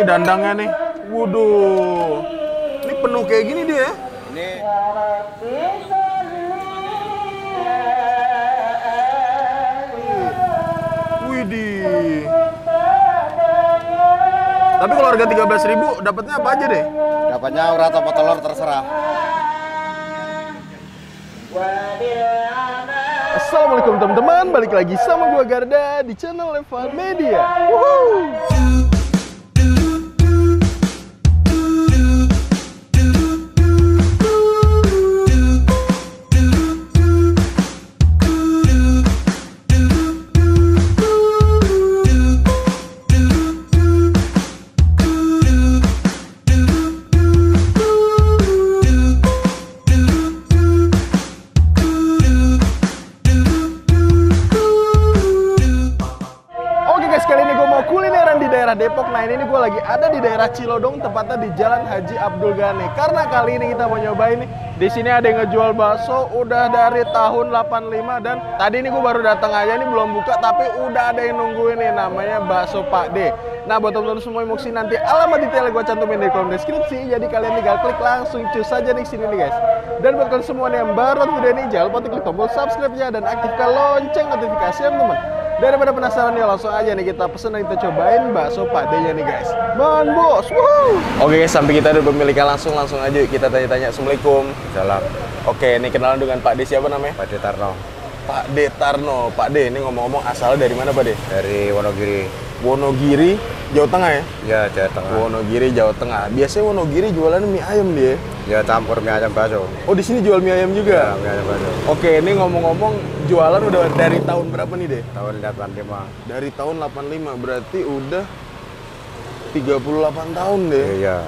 nih dandangnya nih. Waduh. Ini penuh kayak gini dia ya? Ini widih. Tapi kalau harga 13.000 dapatnya apa aja deh? dapatnya urat apa telur terserah. Assalamualaikum teman-teman, balik lagi sama gua Garda di channel Levan Media. Woohoo! Depok. Nah ini gue lagi ada di daerah Cilodong, tepatnya di Jalan Haji Abdul Ghani. Karena kali ini kita mau nyobain nih, di sini ada yang ngejual bakso udah dari tahun 85 dan tadi ini gue baru datang aja nih belum buka, tapi udah ada yang nungguin nih, namanya bakso Pak D. Nah buat teman-teman semua yang mau kesini, nanti alamat detailnya gue cantumin di kolom deskripsi, jadi kalian tinggal klik langsung cus aja nih sini nih guys. Dan buat kalian semua yang baru video ini, jangan lupa klik tombol subscribe-nya dan aktifkan lonceng notifikasi ya teman-teman. Daripada penasaran ya, langsung aja nih kita pesen dan kita cobain bakso Pak D-nya nih guys. Man bos, woo! Oke guys, sampai kita udah pemilikan langsung aja kita tanya-tanya. Assalamualaikum. Salam. Oke, ini kenalan dengan Pak D siapa namanya? Pak D Tarno. Pak D Tarno. Pak D, ini ngomong-ngomong asalnya dari mana Pak D? Dari Wonogiri. Wonogiri, Jawa Tengah ya? Ya, Jawa Tengah. Wonogiri, Jawa Tengah. Biasanya Wonogiri jualan mie ayam dia. Ya, campur mie ayam bakso. Oh, di sini jual mie ayam juga? Ya, mie ayam bakso. Oke, ini ngomong-ngomong jualan udah dari tahun berapa nih deh? Tahun 85. Dari tahun 85, berarti udah 38 tahun deh. Iya.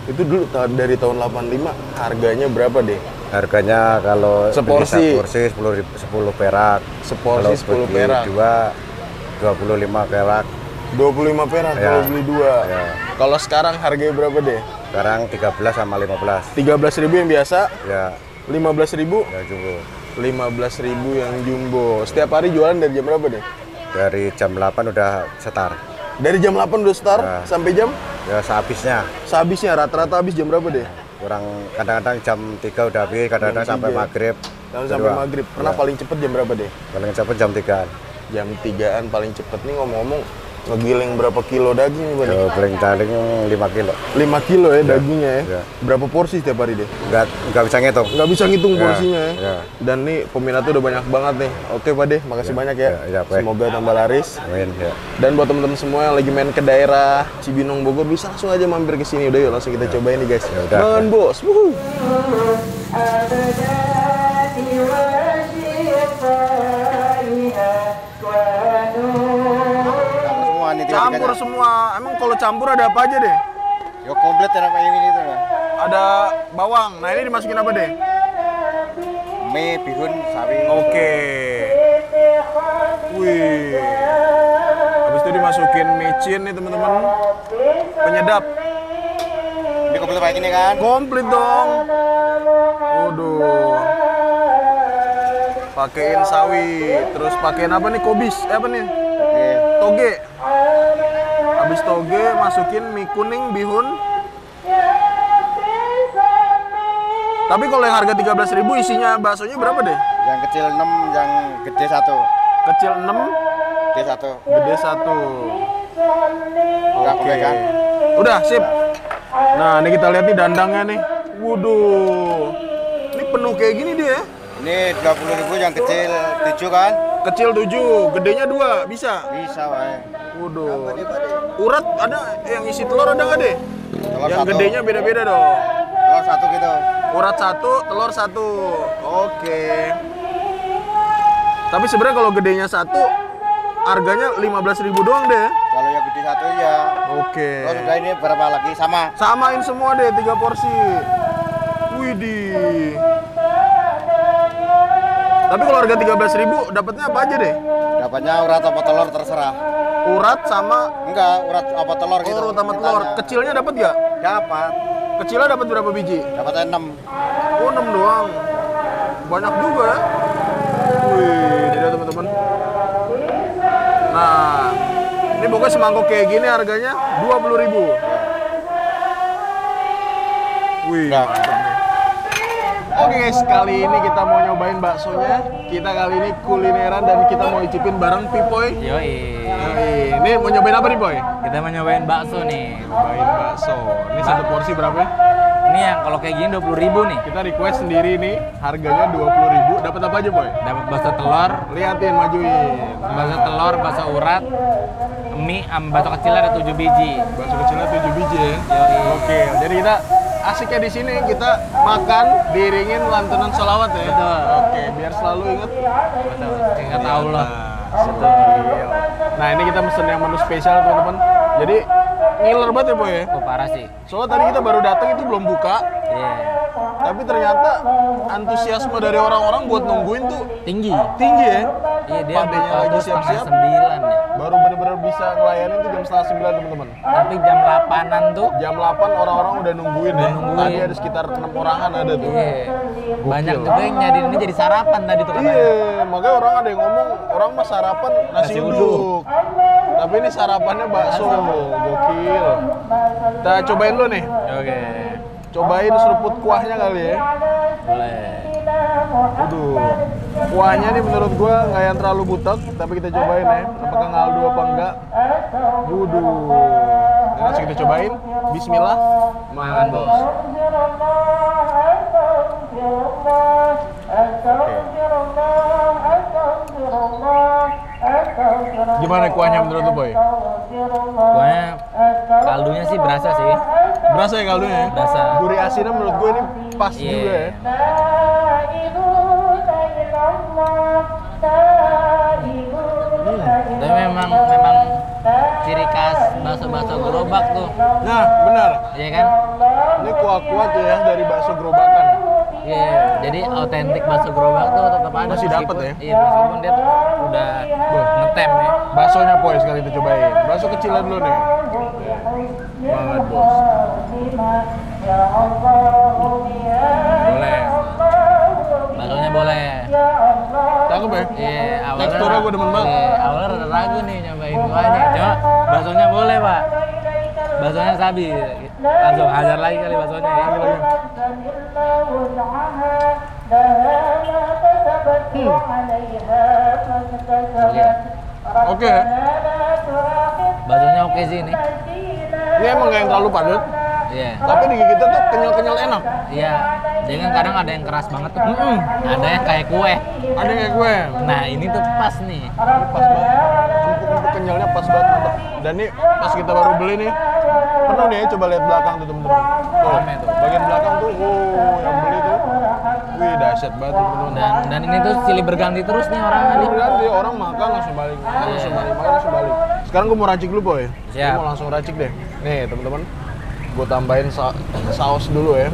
Itu dulu dari tahun 85 harganya berapa deh? Harganya kalau Seporsi? porsi 10 perak. Seporsi 10 perak. Dua 25 perak. 25 perak Ya. kalau beli dua. Ya. Kalau sekarang harganya berapa deh? Sekarang 13 sama 15. 13.000 yang biasa, Ya, 15.000, ya jumbo. 15.000 yang jumbo. Setiap hari jualan dari jam berapa deh? Dari jam 8 udah setar. Dari jam 8 udah start Ya. sampai jam? Ya, sehabisnya. Sehabisnya rata-rata habis jam berapa deh? Kurang kadang-kadang jam 3 udah habis, kadang-kadang Jam sampai 3. maghrib. Sampai Kedua. maghrib. Pernah Ya. paling cepet jam berapa deh? Paling cepet jam 3-an. Jam 3-an paling cepet nih. Ngomong-ngomong, ngegiling berapa kilo daging nih Pak? Ya, paling paling 5 kilo. 5 kilo ya dagingnya ya? Ya. Berapa porsi setiap hari deh? Nggak bisa ngitung. Nggak bisa ngitung Ya, porsinya ya? ya. Dan nih peminatnya udah banyak banget nih. Oke Pak De, makasih banyak ya. Ya, baik. Semoga tambah laris. Amin, ya. Dan buat teman-teman semua yang lagi main ke daerah Cibinong Bogor, bisa langsung aja mampir ke sini. Udah yuk langsung kita cobain nih guys. Ya udah. Man bos, wuhu. Semua nih Campur semua. Emang kalau campur ada apa aja deh? Yo komplit ya kayak ini tuh. Ada bawang. Nah ini dimasukin apa deh? Mie, bihun, sawi. Oke. Wih. Habis itu dimasukin micin nih teman-teman. Penyedap. Ini komplit kayak gini kan? Komplit dong. Waduh. Pakein sawi, terus pakein apa nih? Kobis. Apa nih? Oke. Toge. Habis toge masukin mie kuning, bihun. Tapi kalau yang harga 13.000 isinya baksonya berapa deh? Yang kecil 6, yang gede 1. Kecil 6, Gede 1. gede 1. Udah, Oke. oke kan? Udah, sip. Nah, ini kita lihat nih dandangnya nih. Waduh. Ini penuh kayak gini dia ya. Ini 20.000 yang kecil 7 kan? Kecil 7, gedenya 2, bisa? Bisa, wae. Waduh. Urat ada yang isi telur ada nggak deh? Telur Yang 1. gedenya beda-beda dong. Telur 1 gitu. Urat 1, telur 1. Oke. Tapi sebenarnya kalau gedenya 1, harganya 15.000 doang deh. Kalau yang gede 1 ya. Oke. Terus udah ini berapa lagi? Sama. Samain semua deh 3 porsi. Widih. Tapi kalau harga 13.000 dapatnya apa aja deh? Dapatnya urat apa telur terserah. Urat sama Enggak, urat apa telur gitu. urat sama telur. Kecilnya dapat nggak? Dapat. Kecilnya dapat berapa biji? Dapatnya 6. Oh 6 doang. Banyak juga ya. Wih, tidak teman-teman. Nah, ini pokoknya semangkok kayak gini harganya 20.000. Wih, Enggak. mantap nih. Oke guys, kali ini kita mau nyobain baksonya. Kita kali ini kulineran dan kita mau icipin bareng Pipoy. Yoi. Ini mau nyobain apa nih, Boy? Kita mau nyobain bakso nih. Nyobain bakso. Ini satu porsi berapa ya? Ini yang kalau kayak gini 20.000 nih. Kita request sendiri nih, harganya 20.000. Dapat apa aja, Boy? Dapat bakso telur, Liatin, majuin. bakso telur, bakso urat, mie, bakso kecil ada 7 biji. Bakso kecilnya 7 biji ya. Yoi. Oke, jadi kita asiknya di sini kita makan diiringin lantunan sholawat ya. Betul. Oke, biar selalu inget. Betul. Ingat Allah. Betul. Nah, ini kita pesen yang menu spesial teman-teman. Jadi ngiler banget ya, Boy ya. Oh parah sih. Soalnya tadi kita baru datang itu belum buka, Iya. tapi ternyata antusiasme dari orang-orang buat nungguin tuh Tinggi. tinggi ya. Iya dia Padanya buka lagi tuh setengah siap-siap. 9 ya. Baru bener-bener bisa ngelayanin tuh jam setengah 9 teman-teman. Tapi jam 8-an tuh. Jam 8 orang-orang udah nungguin ya. nungguin. Tadi ada sekitar 6 orangan ada tuh. Iya. Banyak Gokil. juga yang nyadiin ini jadi sarapan tadi tuh katanya. Iya, makanya orang ada yang ngomong orang mah sarapan nasi Nasi uduk. Tapi ini sarapannya bakso, gokil. Kita cobain dulu nih. Oke. Cobain seruput kuahnya kali ya. Boleh. Waduh, kuahnya nih menurut gua nggak yang terlalu butek, tapi kita cobain ya. Apakah ngaldu apa enggak? Waduh, ini langsung kita cobain. Bismillah, makan bos. Gimana kuahnya menurut lu, Boy? Pokoknya kaldunya sih berasa sih. Berasa ya kaldunya ya? Berasa. Gurih asinnya menurut gue ini pas Iya. juga ya. Tapi memang ciri khas bakso-bakso gerobak tuh. Nah, benar. Iya kan? Ini kuah-kuah tuh ya dari bakso gerobakan. Iya, jadi autentik bakso gerobak tuh tetap ada. Masih dapet ya? Iya, meskipun dia udah ngetem ya. Baksonya Boy sekali kita cobain. Bakso kecilan dulu nih. Banget bos. Boleh. Baksonya boleh. Cakep ya? Iya, awalnya Teksturnya gue demen banget. Iya, awalnya rada ragu nih nyobain kuahnya. Cuma baksonya boleh, Pak. Baksonya sabi. Langsung hajar lagi kali baksonya ya. Oke. Ya. Baksonya oke sih ini. Ini emang gak yang terlalu padat, Iya. tapi di kita tuh kenyal-kenyal enak. Iya. Jadi kan kadang ada yang keras banget tuh. Ada yang kayak kue. Ada yang kayak gue. Nah, ini tuh pas nih. Ini pas banget. Empuk-empuk kenyalnya pas banget mantap. Dan nih pas kita baru beli nih, penuh nih. Coba lihat belakang tuh temen-temen. Tuh, Rame tuh. bagian belakang tuh, yang beli tuh. Wih, dahsyat banget temen-temen. Dan ini tuh silih berganti terus nih orang nih. Berganti orang makan langsung balik, makan langsung balik, makan langsung balik. Sekarang gue mau racik dulu, Boy. Siap. Gue mau langsung racik deh. Nih, teman-teman. Gue tambahin saus dulu ya.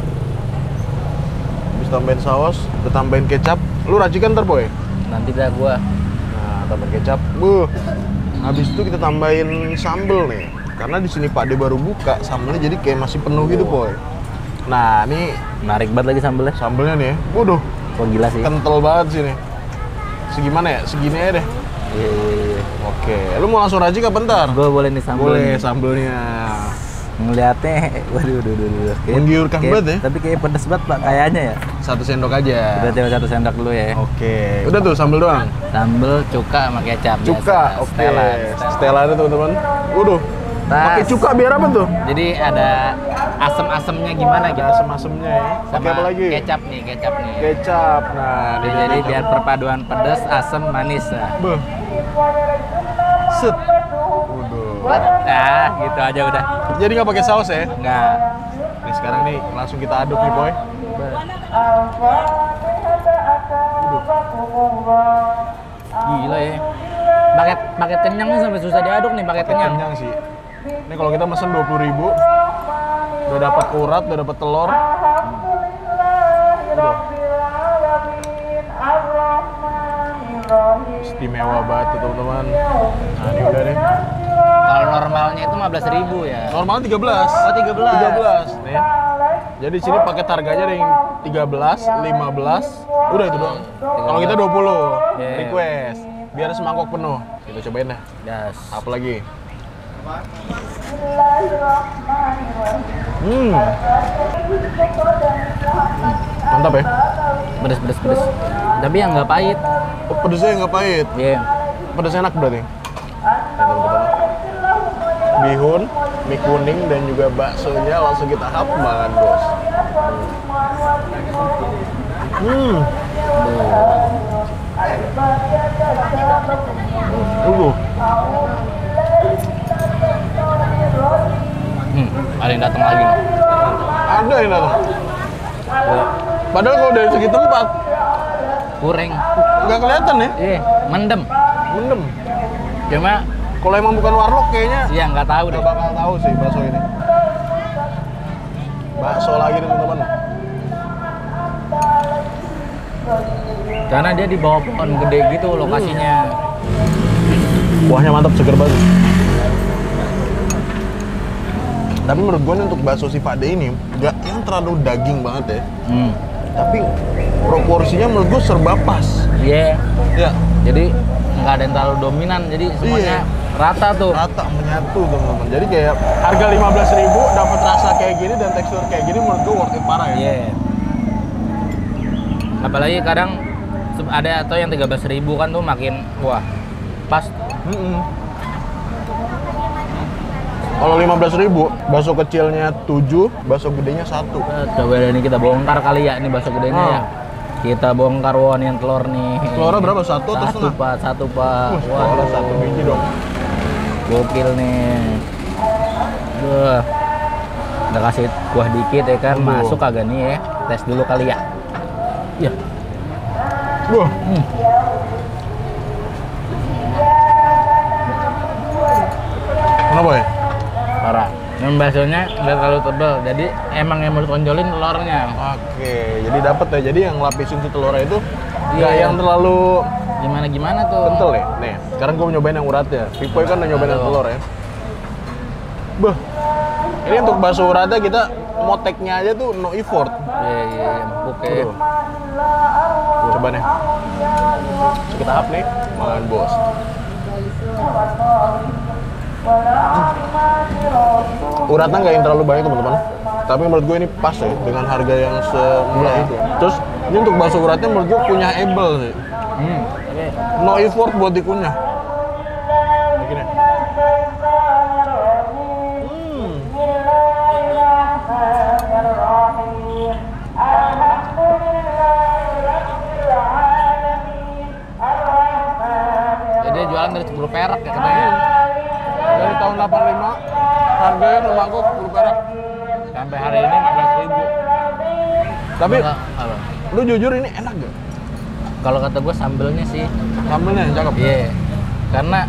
Habis tambahin saus, gue tambahin kecap. Lu racikan ntar, Boy. Nanti dah gua. Nah, tambahin kecap. Habis itu kita tambahin sambel nih. Karena di sini Pak De baru buka, sambelnya jadi kayak masih penuh gitu, Boy. Nah, ini Menarik banget lagi sambelnya. sambelnya nih. Waduh, Kok gila sih. kental banget sih nih. Segimana ya? Segini aja deh. Iya. Oke, lu mau langsung racik apa bentar? Gua boleh nih sambel. Boleh nih. sambelnya. Ngeliatnya, waduh. Menggiurkan banget ya. Tapi kayak pedes banget Pak, kayaknya ya. 1 sendok aja. Kita coba 1 sendok dulu ya. Oke, udah tuh sambel doang. Sambel, cuka, sama kecap. Cuka, biasa. oke. Stella. Stella itu teman-teman. Waduh. Tas. Pakai cuka biar apa tuh? Jadi ada asem-asemnya gimana Ada gitu. asem-asemnya ya. Pakai apa lagi? Kecap nih. Kecap. Nah, Jadi biar perpaduan pedas, asem, manis. Nah. Beuh. Set. Waduh. Nah, gitu aja udah. Jadi nggak pakai saus ya? Enggak. Nih sekarang nih langsung kita aduk nih, Boy. Gila ya. Paket kenyang nih sampai susah diaduk nih paket kenyang. Kenyang sih. Ini kalau kita mesen 20.000, udah dapat urat, udah dapat telur. Istimewa banget tuh teman-teman. Nah ini udah deh. Kalau normalnya itu 15.000 ya. Normal 13. Oh, 13. 13 nih. Jadi di sini paket harganya ada yang 13, 15, udah itu doang. Kalau kita 20 Yeah. request, biar semangkok penuh. Kita cobain dah. Das. Apa lagi? Hmm. Mantap ya. Pedes. Tapi yang nggak pahit. Oh, pedesnya nggak pahit. Iya. Pedes enak berarti. Bihun, mie kuning dan juga baksonya langsung kita hap banget, Bos. Ada yang datang lagi. Ada yang datang. Padahal kalau dari segi tempat Kurang. nggak kelihatan ya, Iya, mendem. mendem. Cuma Kalau emang bukan warlock kayaknya iya nggak tahu deh. nggak bakal tahu sih bakso ini. Bakso lagi nih teman-teman. Karena dia di bawah pohon gede gitu lokasinya. Kuahnya mantap, seger banget. Tapi menurut gue nih untuk bakso si Pak D ini nggak yang terlalu daging banget ya. Tapi proporsinya menurut gue serba pas. Iya. Ya, Jadi nggak ada yang terlalu dominan. Jadi semuanya rata tuh. rata menyatu teman-teman. Jadi kayak harga 15.000 dapat rasa kayak gini dan tekstur kayak gini menurut gue worth it parah ya. Iya. Apalagi kadang ada atau yang 13.000 kan tuh makin wah pas. Kalau 15.000, bakso kecilnya 7, bakso gedenya 1. Coba ini kita bongkar kali ya ini bakso gedenya ya. Kita bongkar wah nih yang telur nih. Telurnya berapa? 1 atau Satu setengah? pak, satu pak. Wah, 1 biji dong. Gokil nih. Duh. Udah kasih kuah dikit ya kan, masuk kagak nih ya. Tes dulu kali ya. Iya. Wah. Kenapa ya? Parah. Yang baksonya nggak terlalu tebal, jadi emang yang mau ditonjolin telurnya. Oke, jadi dapat ya. Jadi yang lapisin si telurnya itu Iya. nggak yang terlalu Gimana tuh? kental ya. Nih, sekarang gue mau nyobain yang uratnya. Pipoy kan udah nyobain yang telur ya. Beuh. Ini untuk bakso uratnya kita moteknya aja tuh no effort. Iya, oke. Tuh. Coba nih. Kita hap nih, makan bos. Uratnya nggak yang terlalu banyak teman-teman, tapi menurut gue ini pas ya dengan harga yang semurah itu. Terus ini untuk bakso uratnya menurut gue punya able sih. Oke. No effort buat dikunyah. Begini. Jadi dia jualan dari 10 perak ya katanya. Dari tahun 85 harganya rumahku 10 perak. Sampai hari ini 15.000. Tapi Apa? lu jujur ini enak gak? Kalau kata gue sambelnya sih, Sambelnya yang cakep. iya. Karena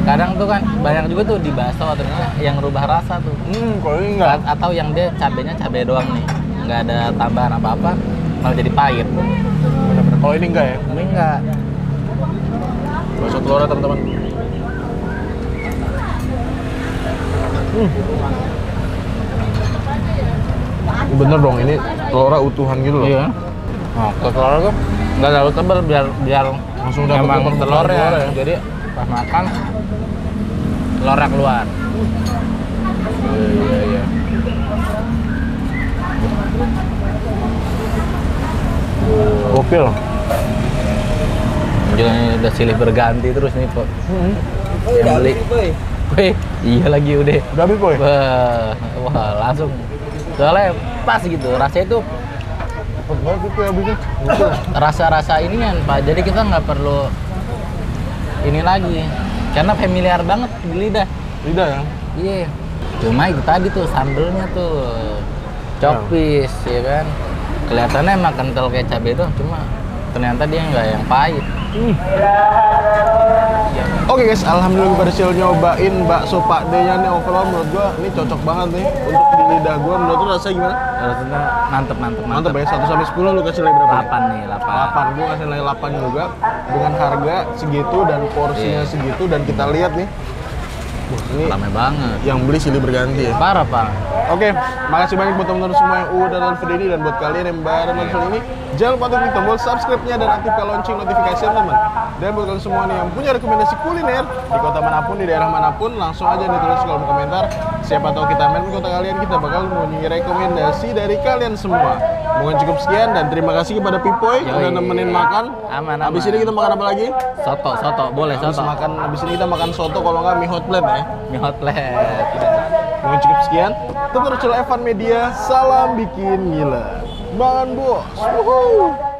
kadang tuh kan banyak juga tuh di bakso ternyata yang rubah rasa tuh. Kalau ini enggak. Atau yang dia cabenya cabai doang nih, nggak ada tambahan apa-apa, malah jadi pahit. Bener-bener. Kalau ini enggak ya. Ini enggak. Bakso telurnya teman-teman. Bener dong, ini telurnya utuhan gitu loh. Iya. Nah, telur tuh nggak terlalu tebal biar Langsung dapat emang permukaan telurnya. telur ya. Jadi pas makan telurnya keluar. Iya. Gokil. Jangan udah silih berganti terus nih kok. Yang beli. Wih, iya lagi udah. Udah habis, Boy? Wah, langsung. Soalnya pas gitu, rasanya itu Cepet banget itu ya habisnya. rasa-rasa ini kan Pak. Jadi kita nggak perlu ini lagi. Karena familiar banget di lidah. Lidah ya? Iya. Cuma itu tadi tuh sambelnya tuh copis ya kan. Kelihatannya emang kental kayak cabai doang, cuma ternyata dia nggak yang pahit. Oke guys, alhamdulillah gue berhasil nyobain bakso Pak D-nya nih. Overall menurut gua ini cocok banget nih untuk di lidah gua. Menurut lu rasanya gimana? Rasanya mantep. Mantap ya, 1 sampai 10 lu kasih nilai berapa? 8 nih, 8. 8, gue kasih nilai 8 juga dengan harga segitu dan porsinya Iya. segitu. Dan kita lihat nih Ini Rame banget. yang beli silih berganti ya. Parah, Pak. Oke, makasih banyak buat teman-teman semua yang udah nonton video ini, dan buat kalian yang baru nonton video ini, jangan lupa untuk klik tombol subscribe-nya dan aktifkan lonceng notifikasi teman-teman. Dan buat kalian semua nih yang punya rekomendasi kuliner di kota manapun, di daerah manapun, langsung aja ditulis di kolom komentar. Siapa tahu kita main ke kota kalian, kita bakal punya rekomendasi dari kalian semua. Mungkin cukup sekian dan terima kasih kepada Pipoy Yoi. udah nemenin makan. Aman. Habis ini kita makan apa lagi? Soto, boleh soto. Habis ini kita makan soto, kalau nggak mie hot plate ya. Mie hot plate. Mungkin cukup sekian. Itu terus Evan Media. Salam bikin gila. Bangan bos. Woohoo.